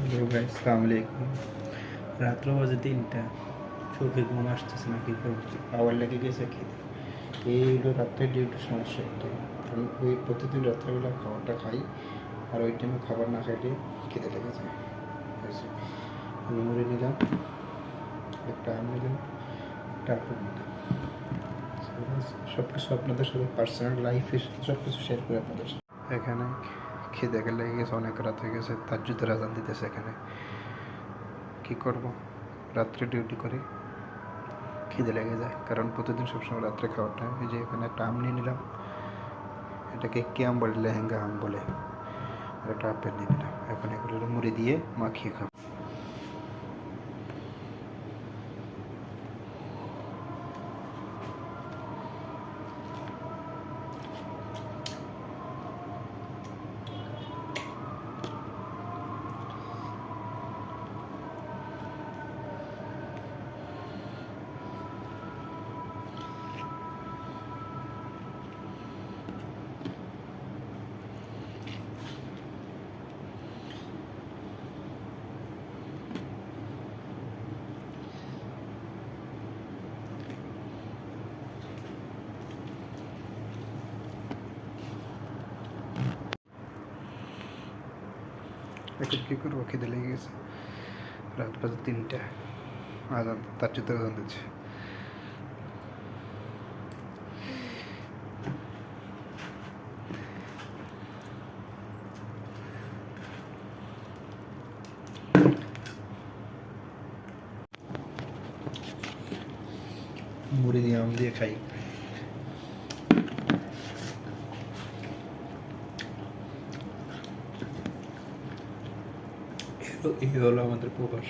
Hello guys, আসসালামু আলাইকুম। রাত্র বাজে ৩টা, চোখে ঘুম আসতেছে না, কী করবো? আবার লেগে গেছে খিদে। এই হলো রাত্রে ডিউটির সমস্যা একটাই, কারণ ওই প্রতিদিন রাত্রেবেলা খাবারটা খাই, আর ওই টাইমে খাবার না খাইলে খিদে লেগে যায়। বুঝছি। আমি মুড়ি নিলাম, একটা আম নিলাম, একটা আপেল নিলাম। সব কিছু আপনাদের সাথে পার্সোনাল লাইফের সাথে সব কিছু শেয়ার করে আপনাদের সাথে। এখানে খিদে লেগে গেছে, অনেক রাত হয়ে গেছে, তাজ্জুদের আজান দিতেছে এখানে। কী করব, রাত্রে ডিউটি করি, খিদে লেগে যায়, কারণ প্রতিদিন সবসময় রাত্রে খাওয়ার টাইম। এই যে এখানে একটা আম নিয়ে নিলাম, এটাকে কী আম বলে, লেহেঙ্গা আম বলে, আর একটা আপেল নিয়ে নিলাম। এখন এগুলো মুড়ি দিয়ে মাখিয়ে খাবো। এখন কী করবো, খিদে লেগে গেছে, রাত বাজে ৩টা, আজান, তার চিত্র আজান দিচ্ছে। মুড়ি দিয়ে আম দিয়ে খাই। এই হলো আমাদের প্রবাস।